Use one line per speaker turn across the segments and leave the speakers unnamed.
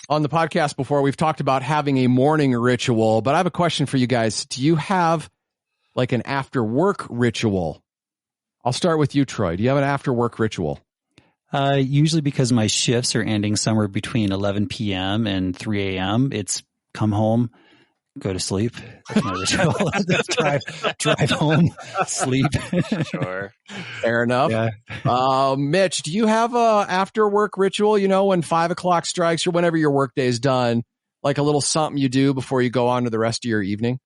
on the podcast before, we've talked about having a morning ritual, but I have a question for you guys. Do you have like an after work ritual? I'll start with you, Troy. Do you have an after work ritual?
Usually because my shifts are ending somewhere between 11 p.m. and 3 a.m. It's come home, go to sleep. That's my ritual. drive home, sleep.
Sure.
Fair enough.
Yeah.
Mitch, do you have a after work ritual? You know, when 5 o'clock strikes or whenever your work day is done, like a little something you do before you go on to the rest of your evening?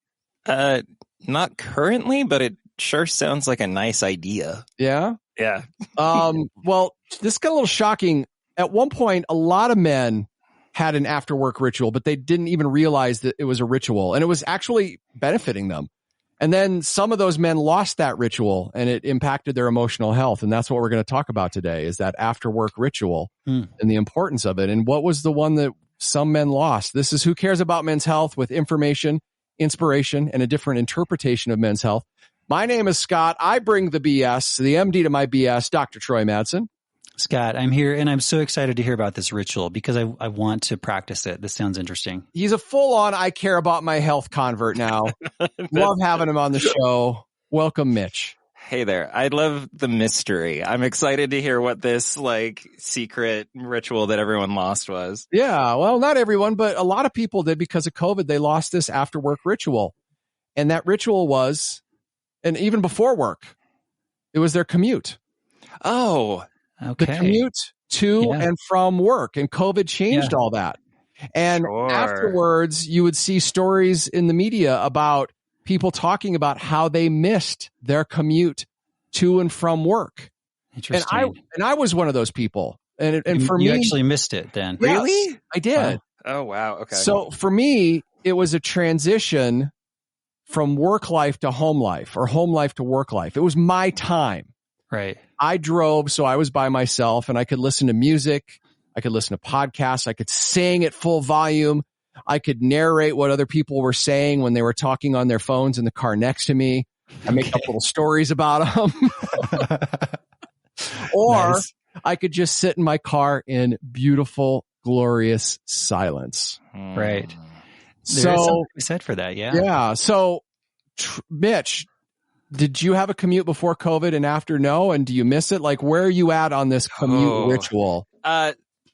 Not currently, but it sure sounds like a nice idea.
Yeah.
Yeah.
Well, this got a little shocking. At one point, a lot of men had an after work ritual, but they didn't even realize that it was a ritual and it was actually benefiting them. And then some of those men lost that ritual and it impacted their emotional health. And that's what we're going to talk about today is that after work ritual and the importance of it. And what was the one that some men lost? This is Who Cares About Men's Health, with information, inspiration, and a different interpretation of men's health. My name is Scott. I bring the BS, the MD to my BS, Dr. Troy Madsen.
Scott, I'm here, and I'm so excited to hear about this ritual because I want to practice it. This sounds interesting.
He's a full-on I care about my health convert now. Love having him on the show. Welcome, Mitch.
Hey there. I love the mystery. I'm excited to hear what this like secret ritual that everyone lost was.
Yeah, well, not everyone, but a lot of people did because of COVID. They lost this after work ritual. And that ritual was, and even before work, it was their commute.
Oh,
okay.
The commute to and from work. And COVID changed all that. And afterwards, you would see stories in the media about people talking about how they missed their commute to and from work.
Interesting.
And I was one of those people. And for me,
you actually missed it then.
Yes,
really?
I did.
Oh, wow. Okay.
So for me, it was a transition from work life to home life, or home life to work life. It was my time.
Right.
I drove, so I was by myself, and I could listen to music. I could listen to podcasts. I could sing at full volume. I could narrate what other people were saying when they were talking on their phones in the car next to me. I make up little stories about them. Or I could just sit in my car in beautiful, glorious silence.
Right.
So,
there is something to be said for that, yeah.
Yeah. So, Mitch, did you have a commute before COVID and after? No. And do you miss it? Like, where are you at on this commute ritual?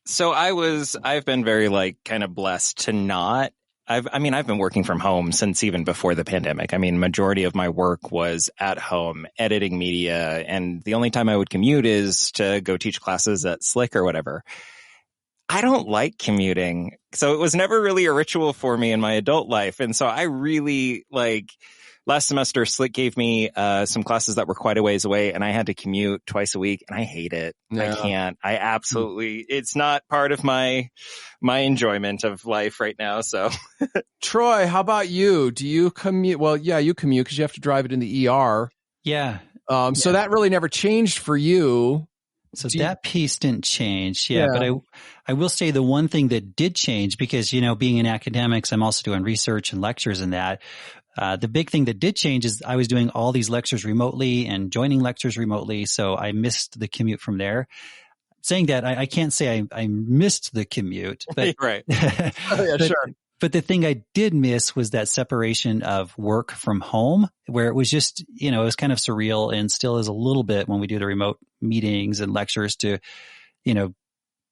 So I've been very like kind of blessed to not. I've been working from home since even before the pandemic. I mean, majority of my work was at home, editing media, and the only time I would commute is to go teach classes at Slick or whatever. I don't like commuting, so it was never really a ritual for me in my adult life. And so I really like last semester, Slick gave me some classes that were quite a ways away, and I had to commute twice a week, and I hate it. Yeah. I can't. I absolutely, it's not part of my enjoyment of life right now. So,
Troy, how about you? Do you commute? Well, yeah, you commute because you have to drive it in the ER.
Yeah.
So that really never changed for you.
So that piece didn't change. Yeah. But I will say the one thing that did change, because, you know, being in academics, I'm also doing research and lectures and that. The big thing that did change is I was doing all these lectures remotely and joining lectures remotely. So I missed the commute from there. Saying that, I can't say I missed the commute. But,
right.
Sure.
But the thing I did miss was that separation of work from home, where it was just, you know, it was kind of surreal and still is a little bit when we do the remote meetings and lectures to, you know,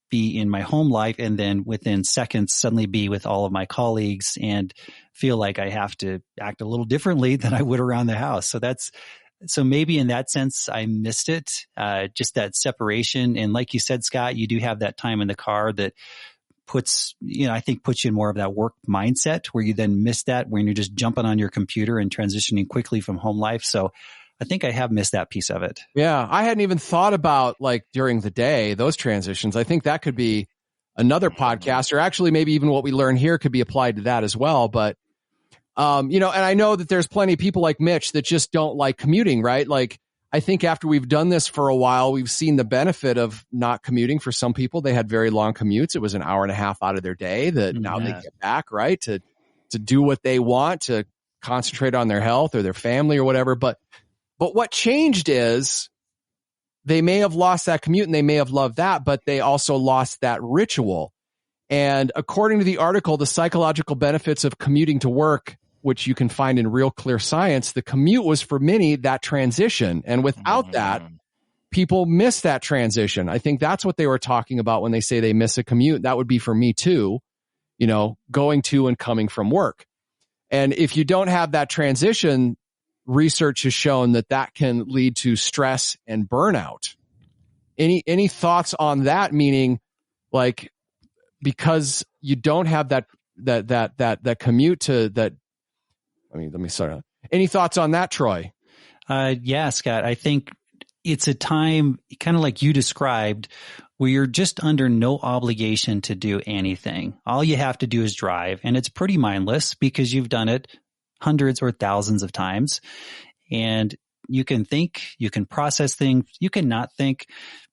be in my home life and then within seconds suddenly be with all of my colleagues and feel like I have to act a little differently than I would around the house. So maybe in that sense, I missed it, just that separation. And like you said, Scott, you do have that time in the car that puts you in more of that work mindset where you then miss that when you're just jumping on your computer and transitioning quickly from home life. So I think I have missed that piece of it.
Yeah. I hadn't even thought about like during the day, those transitions. I think that could be another podcast, or actually maybe even what we learn here could be applied to that as well. But, you know, and I know that there's plenty of people like Mitch that just don't like commuting, right? Like, I think after we've done this for a while, we've seen the benefit of not commuting. For some people, they had very long commutes. It was an hour and a half out of their day that now they get back, right? To do what they want, to concentrate on their health or their family or whatever. But what changed is they may have lost that commute and they may have loved that, but they also lost that ritual. And according to the article, the psychological benefits of commuting to work, which you can find in Real Clear Science, the commute was for many that transition. And without that, people miss that transition. I think that's what they were talking about when they say they miss a commute. That would be for me too, going to and coming from work. And if you don't have that transition, research has shown that can lead to stress and burnout. Any thoughts on that? Meaning, like, because you don't have that commute to that. Let me start. Any thoughts on that, Troy?
Yeah, Scott, I think it's a time kind of like you described where you're just under no obligation to do anything. All you have to do is drive, and it's pretty mindless because you've done it hundreds or thousands of times, and you can think, you can process things, you can not think.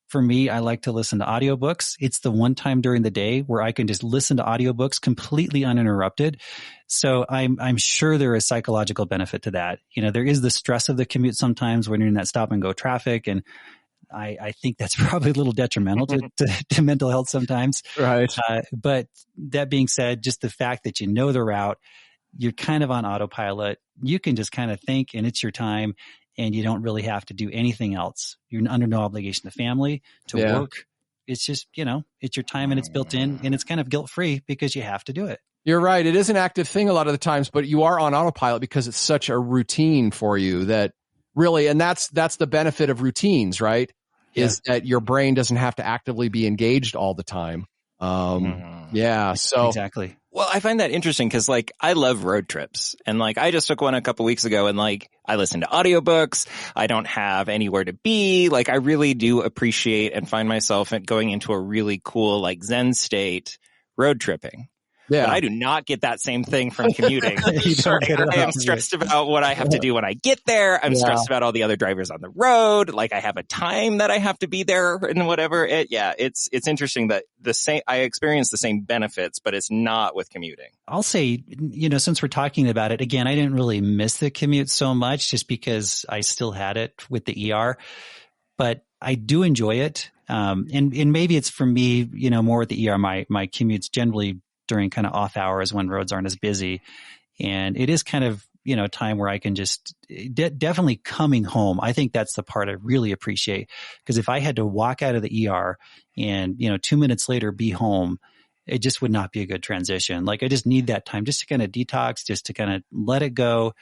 For me, I like to listen to audiobooks. It's the one time during the day where I can just listen to audiobooks completely uninterrupted. So I'm sure there is psychological benefit to that. There is the stress of the commute sometimes when you're in that stop and go traffic. And I think that's probably a little detrimental to mental health sometimes.
Right.
But that being said, just the fact that you know the route, you're kind of on autopilot. You can just kind of think, and it's your time. And you don't really have to do anything else. You're under no obligation to family, to work. It's just, it's your time and it's built in, and it's kind of guilt-free because you have to do it.
You're right. It is an active thing a lot of the times, but you are on autopilot because it's such a routine for you that really, and that's the benefit of routines, right? Yeah. Is that your brain doesn't have to actively be engaged all the time. Yeah. So
exactly.
Well, I find that interesting because, I love road trips. And, I just took one a couple weeks ago and, I listen to audiobooks. I don't have anywhere to be. I really do appreciate and find myself going into a really cool, Zen state road tripping. Yeah. But I do not get that same thing from commuting. I am stressed about what I have to do when I get there. I'm stressed about all the other drivers on the road. I have a time that I have to be there and whatever. It's interesting that I experience the same benefits, but it's not with commuting.
I'll say, since we're talking about it again, I didn't really miss the commute so much just because I still had it with the ER, but I do enjoy it. And maybe it's for me, more with the ER, my commutes generally during kind of off hours when roads aren't as busy. And it is kind of, time where I can just definitely coming home. I think that's the part I really appreciate, because if I had to walk out of the ER and, 2 minutes later be home, it just would not be a good transition. I just need that time just to kind of detox, just to kind of let it go,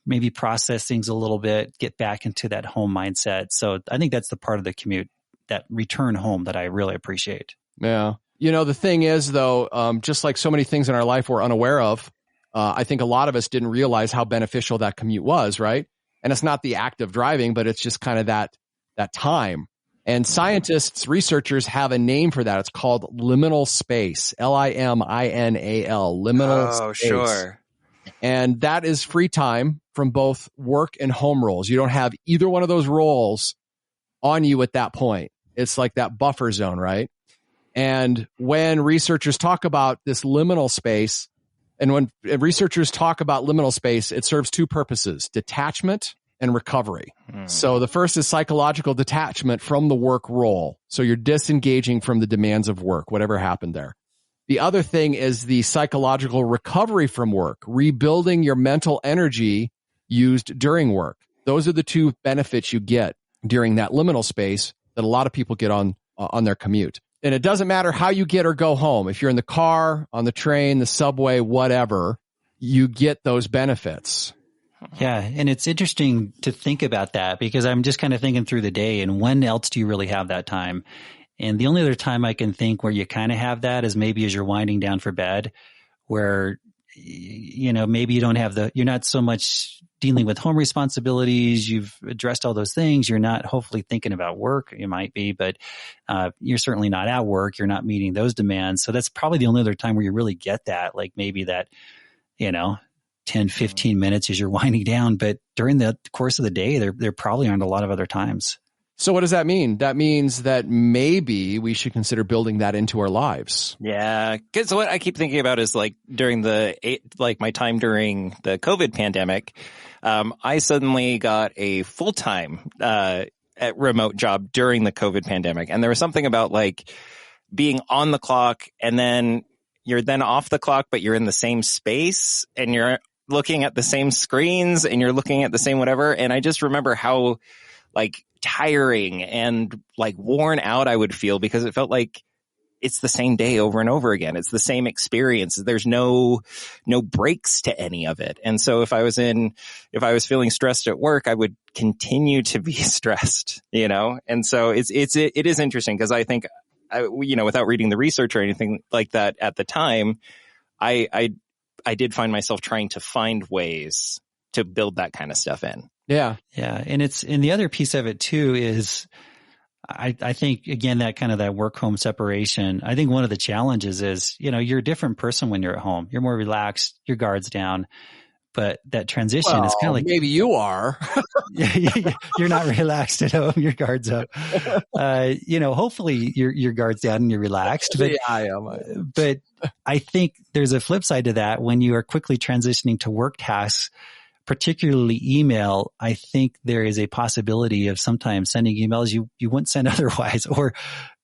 maybe process things a little bit, get back into that home mindset. So I think that's the part of the commute, that return home, that I really appreciate.
Yeah. The thing is, though, just like so many things in our life we're unaware of, I think a lot of us didn't realize how beneficial that commute was, right? And it's not the act of driving, but it's just kind of that time. And scientists, researchers have a name for that. It's called liminal space, liminal, liminal space.
Sure.
And that is free time from both work and home roles. You don't have either one of those roles on you at that point. It's like that buffer zone, right? And when researchers talk about this liminal space, and when researchers talk about liminal space, it serves two purposes: detachment and recovery. So the first is psychological detachment from the work role. So you're disengaging from the demands of work, whatever happened there. The other thing is the psychological recovery from work, rebuilding your mental energy used during work. Those are the two benefits you get during that liminal space that a lot of people get on their commute. And it doesn't matter how you get or go home. If you're in the car, on the train, the subway, whatever, you get those benefits.
Yeah. And it's interesting to think about that, because I'm just kind of thinking through the day, and when else do you really have that time? And the only other time I can think where you kind of have that is maybe as you're winding down for bed, where, maybe you don't have you're not so much dealing with home responsibilities. You've addressed all those things. You're not hopefully thinking about work. You might be, but you're certainly not at work. You're not meeting those demands. So that's probably the only other time where you really get that, maybe that, 10, 15 minutes as you're winding down. But during the course of the day, there probably aren't a lot of other times.
So what does that mean? That means that maybe we should consider building that into our lives.
Yeah. Because what I keep thinking about is during my time during the COVID pandemic, I suddenly got a full-time remote job during the COVID pandemic. And there was something about being on the clock and then you're then off the clock, but you're in the same space and you're looking at the same screens and you're looking at the same whatever. And I just remember how like tiring and like worn out I would feel because it felt like it's the same day over and over again. It's the same experience. There's no breaks to any of it. And so if I was feeling stressed at work, I would continue to be stressed, you know? And so it is interesting because I think, without reading the research or anything like that at the time, I did find myself trying to find ways to build that kind of stuff in.
Yeah.
Yeah. And the other piece of it too is, I think, again, that kind of that work home separation, I think one of the challenges is, you're a different person when you're at home. You're more relaxed, your guard's down, but that transition is kind of like.
Maybe you are.
You're not relaxed at home. Your guard's up. Hopefully your guard's down and you're relaxed. But,
yeah, I am.
But I think there's a flip side to that when you are quickly transitioning to work tasks, particularly email. I think there is a possibility of sometimes sending emails you wouldn't send otherwise, or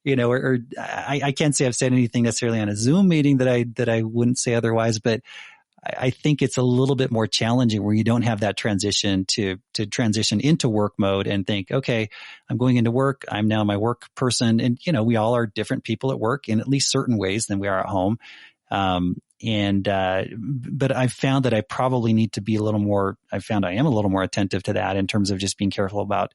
I can't say I've said anything necessarily on a Zoom meeting that I wouldn't say otherwise, but I think it's a little bit more challenging where you don't have that transition to transition into work mode and think, okay, I'm going into work. I'm now my work person. And, we all are different people at work in at least certain ways than we are at home. But I've found that I probably need to be I am a little more attentive to that in terms of just being careful about,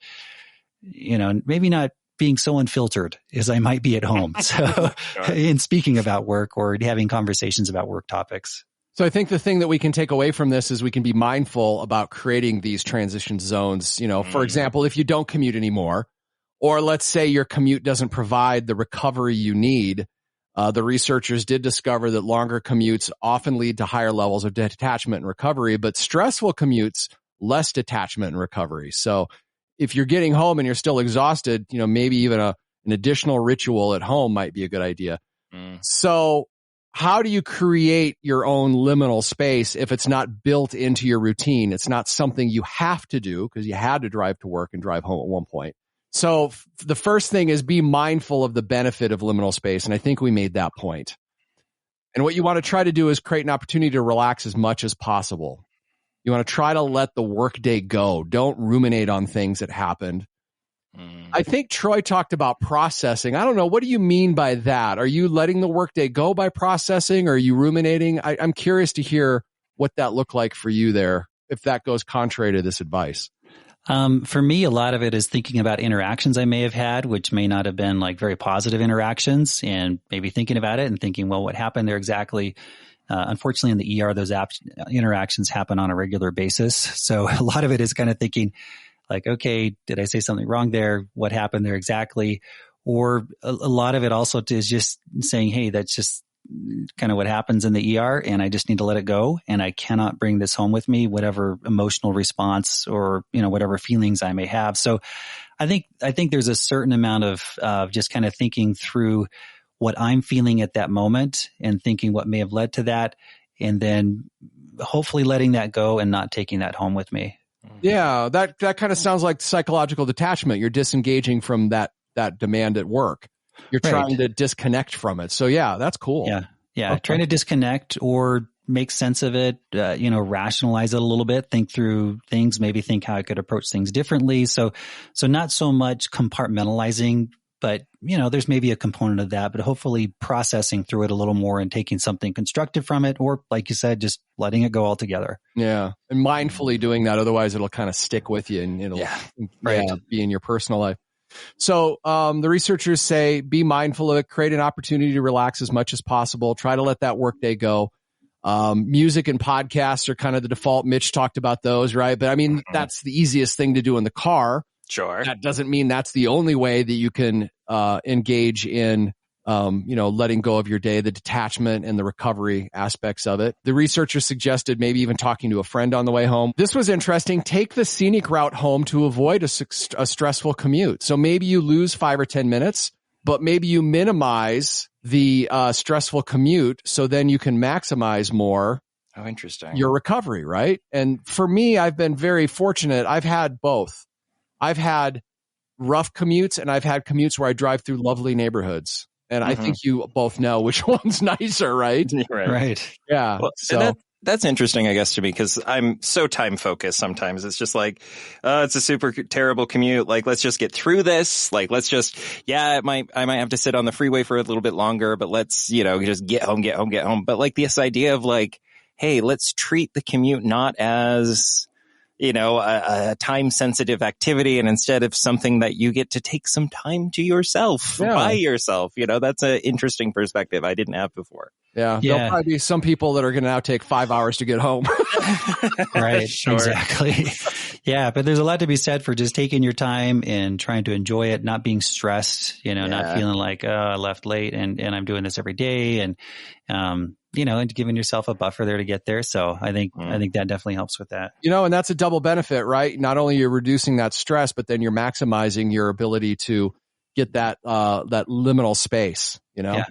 maybe not being so unfiltered as I might be at home. So in speaking about work or having conversations about work topics.
So I think the thing that we can take away from this is we can be mindful about creating these transition zones. For example, if you don't commute anymore, or let's say your commute doesn't provide the recovery you need, the researchers did discover that longer commutes often lead to higher levels of detachment and recovery, but stressful commutes, less detachment and recovery. So if you're getting home and you're still exhausted, maybe even an additional ritual at home might be a good idea. So how do you create your own liminal space if it's not built into your routine? It's not something you have to do because you had to drive to work and drive home at one point. So the first thing is be mindful of the benefit of liminal space. And I think we made that point. And what you want to try to do is create an opportunity to relax as much as possible. You want to try to let the workday go. Don't ruminate on things that happened. I think Troy talked about processing. I don't know. What do you mean by that? Are you letting the workday go by processing? Or are you ruminating? I'm curious to hear what that looked like for you there, if that goes contrary to this advice.
For me, a lot of it is thinking about interactions I may have had, which may not have been like very positive interactions, and maybe thinking about it and thinking, well, what happened there exactly? Unfortunately, in the ER, those interactions happen on a regular basis. So a lot of it is kind of thinking like, okay, did I say something wrong there? What happened there exactly? Or a lot of it also is just saying, hey, that's just kind of what happens in the ER and I just need to let it go. And I cannot bring this home with me, whatever emotional response or, whatever feelings I may have. So I think there's a certain amount of just kind of thinking through what I'm feeling at that moment and thinking what may have led to that. And then hopefully letting that go and not taking that home with me.
Yeah, that kind of sounds like psychological detachment. You're disengaging from that demand at work. You're trying to disconnect from it. So yeah, that's cool.
Yeah.
Okay.
Trying to disconnect or make sense of it, rationalize it a little bit, think through things, maybe think how I could approach things differently. So not so much compartmentalizing, but there's maybe a component of that, but hopefully processing through it a little more and taking something constructive from it, or like you said, just letting it go altogether.
Yeah. And mindfully doing that. Otherwise it'll kind of stick with you and it'll be in your personal life. So the researchers say, be mindful of it, create an opportunity to relax as much as possible. Try to let that workday go. Music and podcasts are kind of the default. Mitch talked about those, right? But I mean, that's the easiest thing to do in the car.
Sure.
That doesn't mean that's the only way that you can engage in, letting go of your day, the detachment and the recovery aspects of it. The researchers suggested maybe even talking to a friend on the way home. This was interesting. Take the scenic route home to avoid a stressful commute. So maybe you lose 5 or 10 minutes, but maybe you minimize the stressful commute so then you can maximize more.
Oh, interesting.
Your recovery, right? And for me, I've been very fortunate. I've had both. I've had rough commutes and I've had commutes where I drive through lovely neighborhoods. And I think you both know which one's nicer, right?
Right.
Yeah.
Well,
so
that's interesting, I guess, to me, because I'm so time focused sometimes. It's just like, it's a super terrible commute. Like, let's just get through this. Like, let's just, I might have to sit on the freeway for a little bit longer, but let's, just get home. But like this idea of like, hey, let's treat the commute not as, a time sensitive activity, and instead of something that you get to take some time to yourself, by yourself. That's an interesting perspective I didn't have before.
Yeah. There'll probably be some people that are going to now take 5 hours to get home.
Right.
Sure.
Exactly. Yeah. But there's a lot to be said for just taking your time and trying to enjoy it, not being stressed, not feeling like, oh, I left late and I'm doing this every day. And, and giving yourself a buffer there to get there. So I think that definitely helps with that.
And that's a double benefit, right? Not only you're reducing that stress, but then you're maximizing your ability to get that liminal space,
Yeah.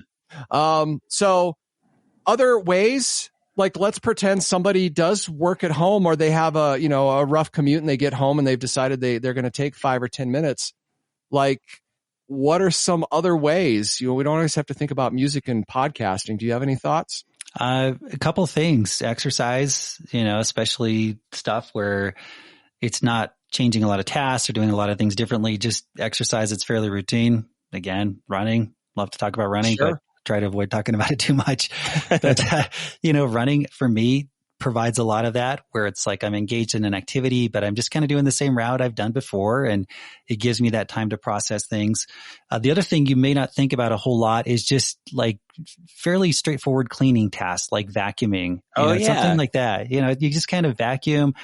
So other ways, like let's pretend somebody does work at home, or they have a rough commute and they get home and they've decided they're going to take 5 or 10 minutes. Like, what are some other ways? We don't always have to think about music and podcasting. Do you have any thoughts?
A couple things. Exercise, especially stuff where it's not changing a lot of tasks or doing a lot of things differently. Just exercise. It's fairly routine. Again, running. Love to talk about running, but try to avoid talking about it too much. But, running for me provides a lot of that, where it's like I'm engaged in an activity, but I'm just kind of doing the same route I've done before. And it gives me that time to process things. The other thing you may not think about a whole lot is just like fairly straightforward cleaning tasks, like vacuuming, something like that. You just kind of vacuum,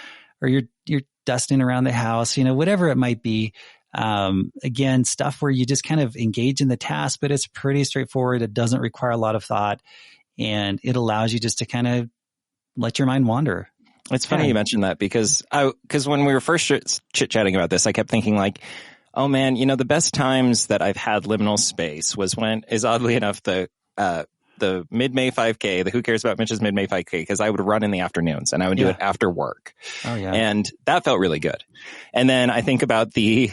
or you're dusting around the house, whatever it might be. Again, stuff where you just kind of engage in the task, but it's pretty straightforward. It doesn't require a lot of thought, and it allows you just to kind of let your mind wander.
It's funny you mentioned that, because when we were first chit-chatting about this, I kept thinking like, oh man, the best times that I've had liminal space is oddly enough the mid-May 5K, the Who Cares About Mitch's mid-May 5K, because I would run in the afternoons and I would do it after work.
Oh yeah.
And that felt really good. And then I think about the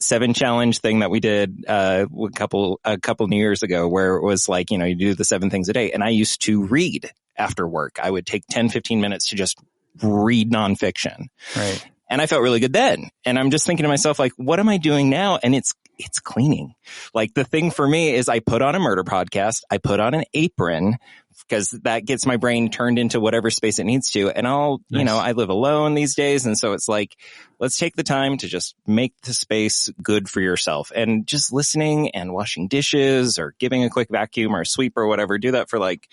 7 challenge thing that we did a couple New Years ago, where it was like, you do the 7 things a day. And I used to read after work. I would take 10, 15 minutes to just read nonfiction.
Right.
And I felt really good then. And I'm just thinking to myself, like, what am I doing now? And it's cleaning. Like, the thing for me is I put on a murder podcast. I put on an apron, because that gets my brain turned into whatever space it needs to. And I live alone these days. And so it's like, let's take the time to just make the space good for yourself, and just listening and washing dishes or giving a quick vacuum or sweep or whatever. Do that for like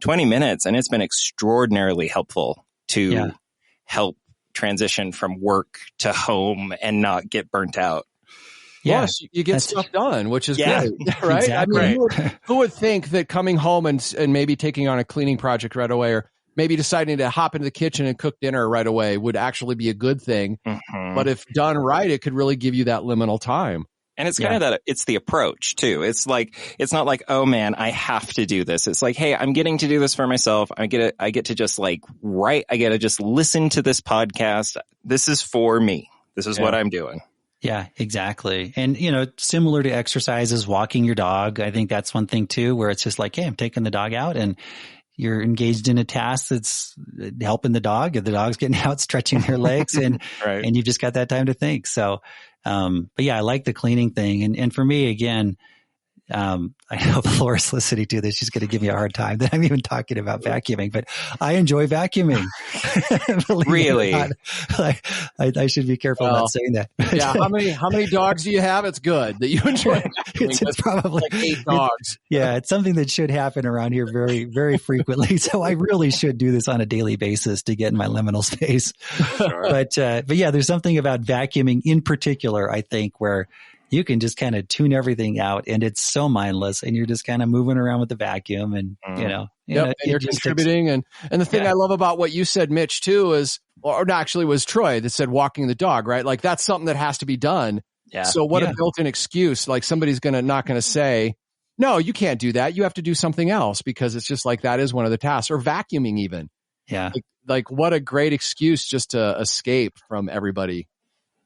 20 minutes. And it's been extraordinarily helpful to help transition from work to home and not get burnt out.
Yeah, plus, you get stuff done, which is great, right?
Exactly.
I mean, who would think that coming home and maybe taking on a cleaning project right away, or maybe deciding to hop into the kitchen and cook dinner right away, would actually be a good thing. Mm-hmm. But if done right, it could really give you that liminal time.
And it's kind of that, it's the approach too. It's like, it's not like, oh man, I have to do this. It's like, hey, I'm getting to do this for myself. I get to just like I get to just listen to this podcast. This is for me. This is what I'm doing.
Yeah, exactly. And, similar to exercises, walking your dog, I think that's one thing too, where it's just like, hey, I'm taking the dog out, and you're engaged in a task that's helping the dog. If the dog's getting out, stretching their legs, and and you've just got that time to think. So, but yeah, I like the cleaning thing. And for me, again, I know if Laura's listening to this, she's going to give me a hard time that I'm even talking about vacuuming, but I enjoy vacuuming.
Really?
I should be careful about saying that.
Yeah. How many dogs do you have? It's good that you enjoy
it's probably
like 8 dogs.
It's something that should happen around here very, very frequently. So I really should do this on a daily basis to get in my liminal space. Sure. But yeah, there's something about vacuuming in particular, I think, where you can just kind of tune everything out, and it's so mindless, and you're just kind of moving around with the vacuum, and and
you're contributing. And the thing I love about what you said, Mitch, too, is, or actually was Troy that said walking the dog, right? Like, that's something that has to be done. Yeah. So what a built-in excuse. Like, somebody's not going to say, no, you can't do that. You have to do something else, because it's just like, that is one of the tasks, or vacuuming even.
Yeah.
Like what a great excuse just to escape from everybody.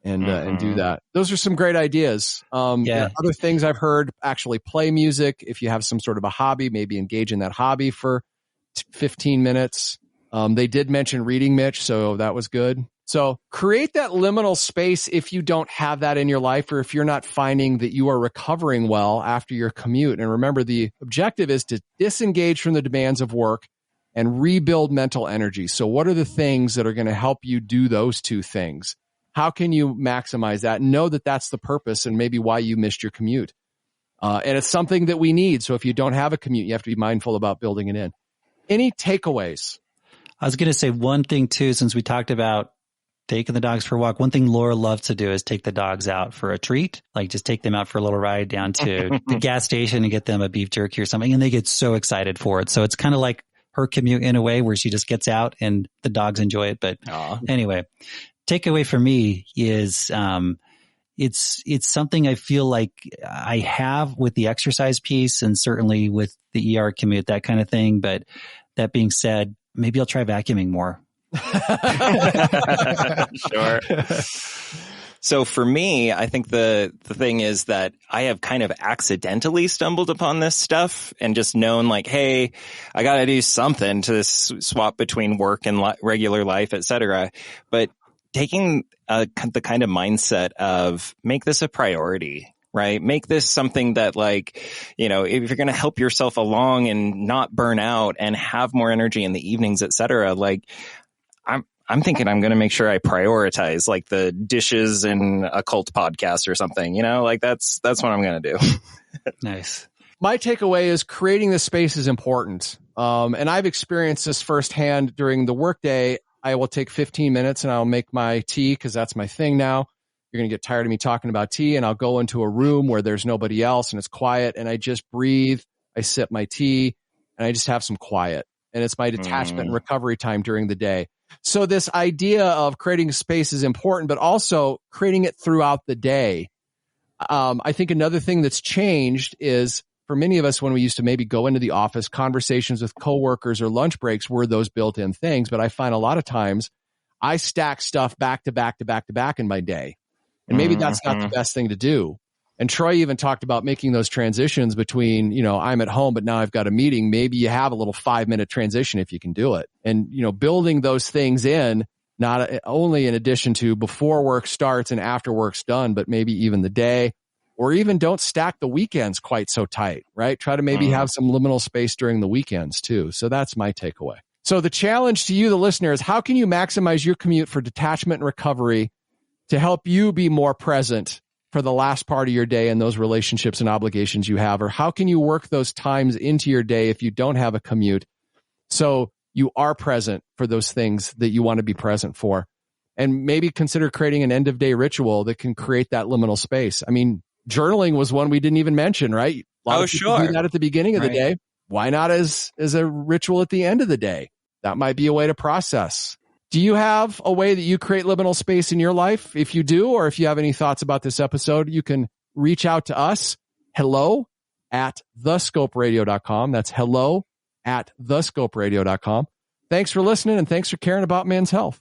and do that. Those are some great ideas. Other things I've heard, actually play music. If you have some sort of a hobby, maybe engage in that hobby for 15 minutes. They did mention reading, Mitch, so that was good. So create that liminal space if you don't have that in your life, or if you're not finding that you are recovering well after your commute. And remember, the objective is to disengage from the demands of work and rebuild mental energy. So what are the things that are going to help you do those two things? How can you maximize that? Know that that's the purpose and maybe why you missed your commute. And it's something that we need. So if you don't have a commute, you have to be mindful about building it in. Any takeaways?
I was going to say one thing too, since we talked about taking the dogs for a walk. One thing Laura loves to do is take the dogs out for a treat, like just take them out for a little ride down to the gas station and get them a beef jerky or something. And they get so excited for it. So it's kind of like her commute in a way where she just gets out and the dogs enjoy it. But anyway, takeaway for me is, it's something I feel like I have with the exercise piece and certainly with the ER commute, that kind of thing. But that being said, maybe I'll try vacuuming more.
Sure. So for me, I think the thing is that I have kind of accidentally stumbled upon this stuff and just known like, hey, I got to do something to swap between work and regular life, et cetera. But taking the kind of mindset of make this a priority, right? Make this something that like, you know, if you're going to help yourself along and not burn out and have more energy in the evenings, et cetera, like I'm thinking I'm going to make sure I prioritize like the dishes and a cult podcast or something, you know, like that's what I'm going to do.
Nice.
My takeaway is creating the space is important. And I've experienced this firsthand during the workday. I will take 15 minutes and I'll make my tea because that's my thing now. You're going to get tired of me talking about tea, and I'll go into a room where there's nobody else and it's quiet, and I just breathe. I sip my tea and I just have some quiet, and it's my detachment and recovery time during the day. So this idea of creating space is important, but also creating it throughout the day. I think another thing that's changed is for many of us, when we used to maybe go into the office, conversations with coworkers or lunch breaks were those built-in things. But I find a lot of times I stack stuff back to back to back to back in my day. And maybe that's not the best thing to do. And Troy even talked about making those transitions between, you know, I'm at home, but now I've got a meeting. Maybe you have a little 5-minute transition if you can do it. And, you know, building those things in, not only in addition to before work starts and after work's done, but maybe even the day, or even don't stack the weekends quite so tight, right? Try to maybe have some liminal space during the weekends too. So that's my takeaway. So the challenge to you, the listener, is how can you maximize your commute for detachment and recovery to help you be more present for the last part of your day and those relationships and obligations you have? Or how can you work those times into your day if you don't have a commute so you are present for those things that you want to be present for? And maybe consider creating an end of day ritual that can create that liminal space. I mean, journaling was one we didn't even mention, right? A lot of people do that at the beginning of the day. Why not as a ritual at the end of the day? That might be a way to process. Do you have a way that you create liminal space in your life? If you do, or if you have any thoughts about this episode, you can reach out to us. hello@thescoperadio.com. That's hello@thescoperadio.com. Thanks for listening, and thanks for caring about men's health.